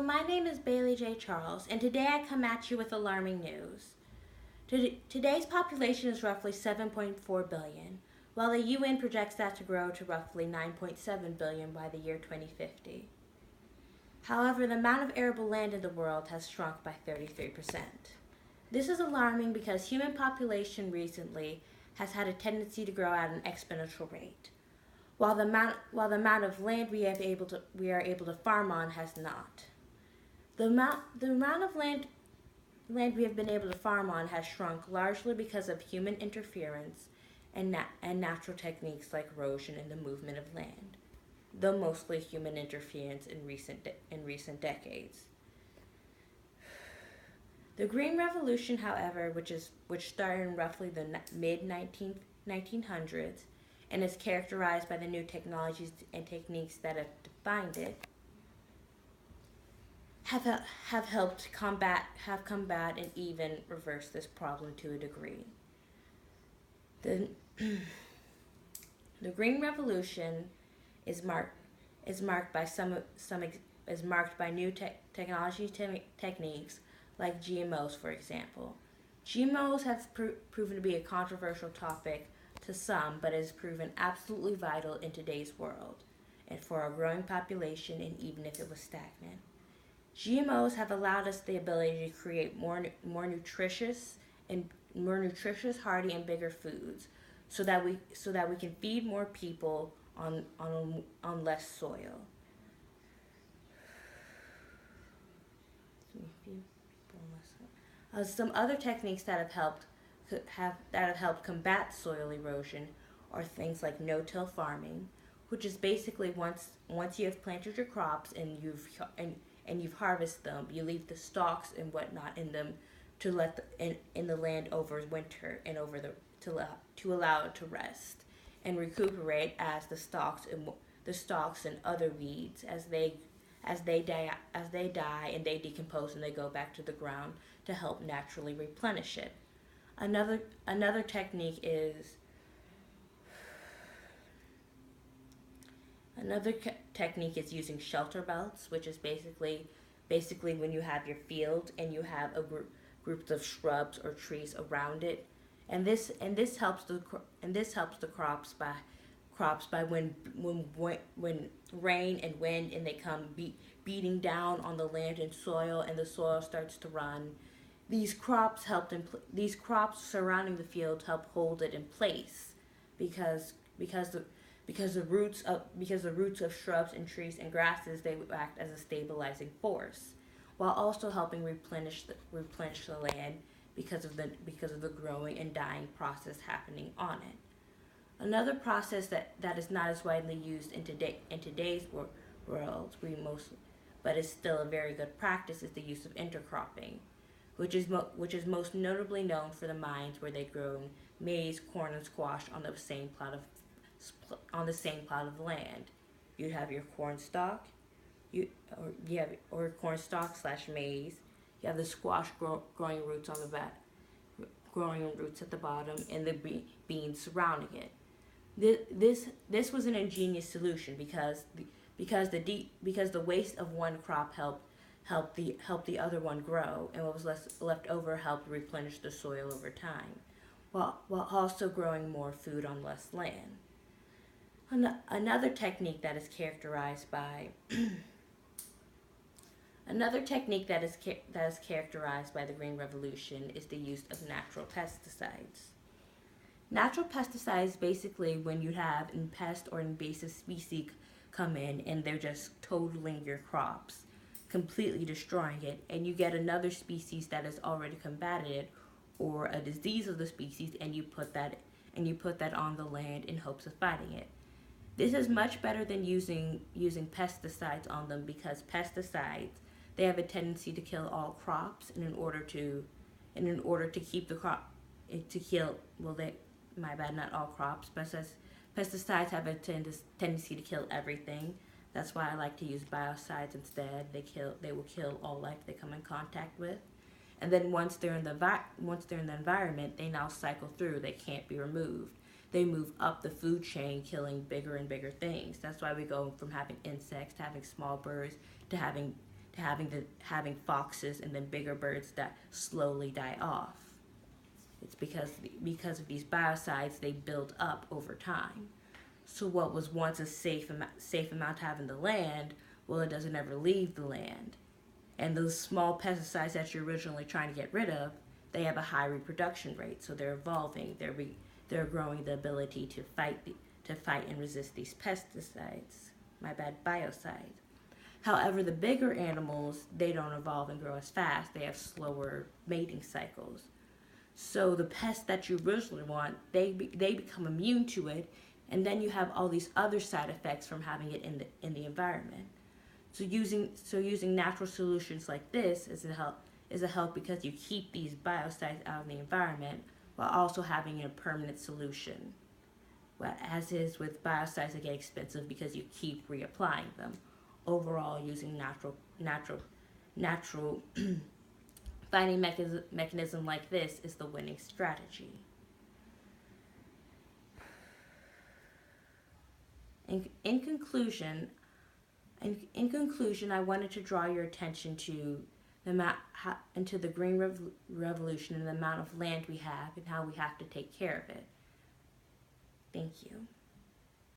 My name is Bailey J. Charles, and today I come at you with alarming news. Today's population is roughly 7.4 billion, while the UN projects that to grow to roughly 9.7 billion by the year 2050. However, the amount of arable land in the world has shrunk by 33%. This is alarming because human population recently has had a tendency to grow at an exponential rate, while the amount of land we are able to farm on has not. The amount of land we have been able to farm on has shrunk largely because of human interference and natural techniques like erosion and the movement of land, though mostly human interference in recent decades. The Green Revolution, however, which started in roughly the mid 1900s and is characterized by the new technologies and techniques that have defined it, have helped combat and even reverse this problem to a degree. The the Green Revolution is marked is marked by some is marked by new techniques like GMOs, for example. GMOs have proven to be a controversial topic to some, but has proven absolutely vital in today's world and for our growing population, and even if it was stagnant. GMOs have allowed us the ability to create more nutritious, hardy, and bigger foods, so that we can feed more people on less soil. Some other techniques that have helped combat soil erosion are things like no-till farming, which is basically once you have planted your crops and you've harvested them, you leave the stalks and whatnot in them to let in the land over winter and over to allow it to rest and recuperate as the stalks and other weeds as they die and they decompose and they go back to the ground to help naturally replenish it. Another technique is using shelter belts, which is basically when you have your field and you have a groups of shrubs or trees around it, and this helps the crops by when rain and wind and they come beating down on the land and soil, and the soil starts to run. These crops surrounding the field help hold it in place because because the because the roots of shrubs and trees and grasses, they act as a stabilizing force, while also helping replenish the land because of the growing and dying process happening on it. Another process that is not as widely used in today's world, but is still a very good practice, is the use of intercropping, which is most notably known for the mines where they grow maize, corn, and squash on the same plot of land. You have your corn stalk, corn stalk slash maize. You have the squash growing roots on the back, growing roots at the bottom, and the beans surrounding it. This was an ingenious solution because the waste of one crop helped the other one grow, and what was left over helped replenish the soil over time, while also growing more food on less land. Another technique that is characterized by Another technique that is characterized by the Green Revolution is the use of natural pesticides. Natural pesticides basically when you have an pest or invasive species come in and they're just totaling your crops, completely destroying it, and you get another species that has already combated it, or a disease of the species, and you put that on the land in hopes of fighting it. This is much better than using pesticides on them, because pesticides, they have a tendency to kill all crops, and in order to keep the crop to kill well they my bad not all crops, but says pesticides have a tendency to kill everything. That's why I like to use biocides instead. They will kill all life they come in contact with. And then once they're in the environment, they now cycle through. They can't be removed. They move up the food chain, killing bigger and bigger things. That's why we go from having insects to having small birds to to having foxes and then bigger birds that slowly die off. It's because of these biocides, they build up over time. So what was once a safe amount to have in the land, well, it doesn't ever leave the land. And those small pesticides that you're originally trying to get rid of, they have a high reproduction rate. So they're evolving. They're growing the ability to fight and resist these pesticides. Biocides. However, the bigger animals, they don't evolve and grow as fast. They have slower mating cycles. So the pests that you originally want, they become immune to it, and then you have all these other side effects from having it in the environment. So using natural solutions like this is a help because you keep these biocides out of the environment while also having a permanent solution. Well, as is with biocides, that get expensive because you keep reapplying them. Overall, using natural fighting mechanism like this is the winning strategy. In conclusion, I wanted to draw your attention to the Green Revolution and the amount of land we have and how we have to take care of it. Thank you.